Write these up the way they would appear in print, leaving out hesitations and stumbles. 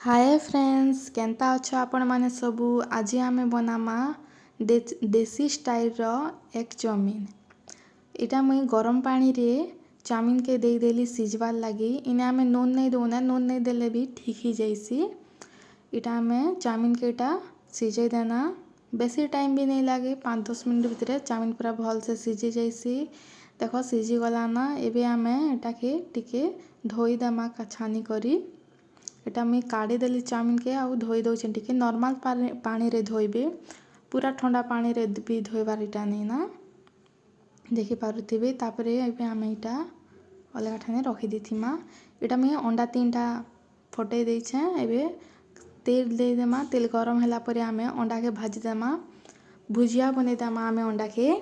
Hi friends केनता अच्छा आपण माने सबू आज आमे बनामा देसी स्टाइल रो एक चाउमीन। इटा मुई गरम पानी रे चाउमीन के दे देली सिजवार लगी। इने आमे नून नहीं दौना, नून नहीं देले भी ठीक ही जाइसी। इटा आमे चाउमीन के इटा सिझे देना, बेसी टाइम भी नहीं लगे, 5-10 मिनट भितर चाउमीन पूरा भल से सिझी जाइसी। देखो सिझी गला ना, एबे आमे इटा के टिके धोई देमा छानी करी। एटा मुई काढ़ी देली चाउमीन के आउ धोई दउछे टिके नॉर्मल पानी रे धोइबे, पूरा ठंडा पानी रे भी धोइबार इटा नहीं ना, देखि पारुथिबे। तापरे एबे आमे इटा अलगा ठाने रखी देथिमा। इटा मुई अंडा 3टा फटै देइछे। एबे तेल दे देमा, तेल गरम होला परे आमे अंडा के भाजी देमा, भुजिया बने देमा आमे अंडा के।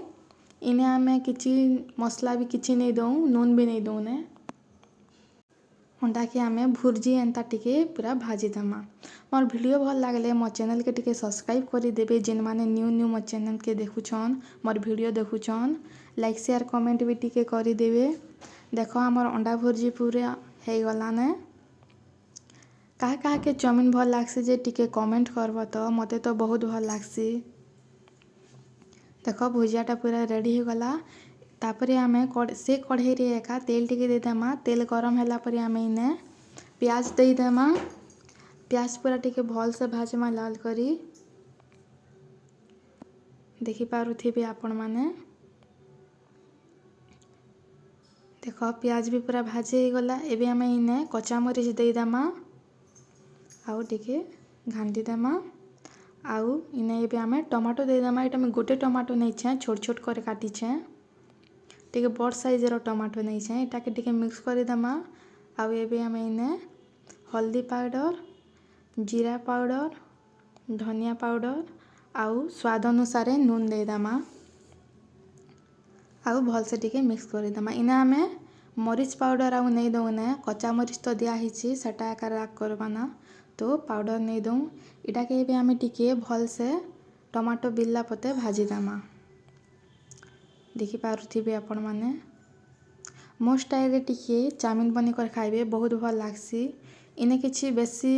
इने आमे किछि मसला भी किछि नहीं दऊ, नून भी नहीं दऊने। अंडा के आमे भुर्जी एंता टिके पूरा भाजी देमा। मोर वीडियो भल लागले मो चैनल के टिके सब्सक्राइब करी देबे। जिन माने न्यू मो चैनल के देखुछन, मोर वीडियो देखुछन, लाइक शेयर कमेंट भी टिके करी देबे। देखो हमर अंडा भुर्जी पूरा हे गला ने। काहे के चाउमीन भल लागसी जे टिके कमेंट करबो, तो मते तो बहुत भल लागसी। देखो भुजियाटा पूरा रेडी हो गला। तापरे आमे से कढ़ई रे एका तेल टिके दे देमा। तेल गरम होला परे आमे इने प्याज दे देमा। प्याज पूरा टिके भल से भाजमा लाल करी, देखि पारुथिबे आपण माने। देखो प्याज भी पूरा भाजी हो गला। एबे आमे इने कच्चा मरीच दे देमा आउ टिके घांटी देमा। आउ इने एबे आमे टमाटो दे देमा। इटा में गोटे टमाटो नहीं छे, छोट छोट कर काटी छे, टिके बड़ साइज रो टमाटो नहीं छे। इटा के टिके मिक्स कर देमा। आउ एबे आमे इने हल्दी पाउडर, जीरा पाउडर, धनिया पाउडर आउ स्वाद अनुसार नून दे देमा। आउ भल से टिके मिक्स कर देमा। इने आमे मरीच पाउडर आउ नहीं दऊने, कच्चा मरीच तो दिया हिची, सेटा एका राग करबाना, तो पाउडर नहीं दऊ। इटा के एबे आमे टिके भल से टमाटो बिल्ला पते भाजी देमा। देखि पारुथिबे आपण माने। मो स्टाइल रे टिके चाउमीन बने कर खाइबे, बहुत भल लागसी। इने किछि बेसी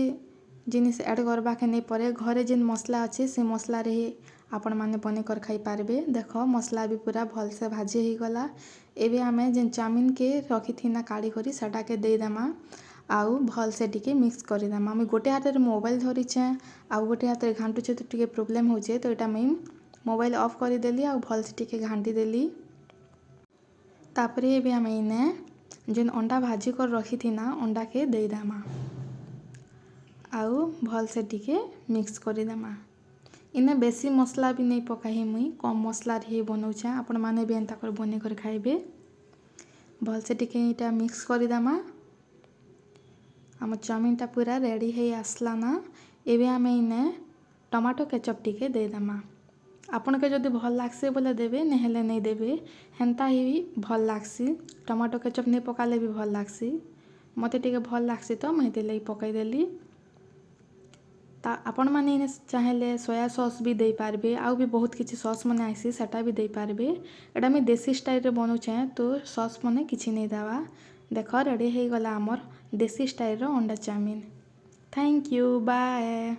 जिनिस ऐड करबा के नहीं पड़े, घरे जिन मसला अच्छे से मसला रे आपण माने बने कर खाई पारबे। देखो मसला भी पूरा भल से भाजी ही गला। एबे आमे जिन चाउमीन के रखी थिना काढ़ी करी सेटा के दे देमा आउ भल से टिके मिक्स कर देमा। मैं गोटे हाथ रे मोबाइल धरी छे आउ गोटे हाथ रे घांटू छे, तो टिके प्रॉब्लम होचे, तो एटा मैं मोबाइल ऑफ कर देली आउ भल से टिके घांटी देली। तापरे एबे आमे इने जिन अंडा भाजी कर रखी थिना अंडा के दे देमा आउ भल से टिके मिक्स कर देमा। इने बेसी मसला भी नहीं पकाही, मुई कम मसला रे बनाउछे, आपण माने भी एंता कर बने कर खाइबे। भल से टिके इटा मिक्स कर देमा। हमर चाउमीन टा पूरा रेडी है आसला ना। एबे आमे इने टमाटो केचप टिके दे देमा। आपण के जदि भल लागसे बोले देबे, नेहेले नहीं देबे, हेंता ही भल लागसी। टमाटो केचप नहीं पकाले भी भल लागसी, मते टिके भल लागसी तो मैं देले पकाई देली। ता आपण माने इने चाहेले सोया सॉस भी दे पारबे, आउ भी बहुत किछि सॉस मने आइसी, सेटा भी दे पारबे। एटा मैं देसी स्टाइल रे बनउछे, तो सॉस मने किछि नहीं देवा। देखो रेडी हे गला हमर देसी स्टाइल रो अंडा चाउमीन। Thank you, bye.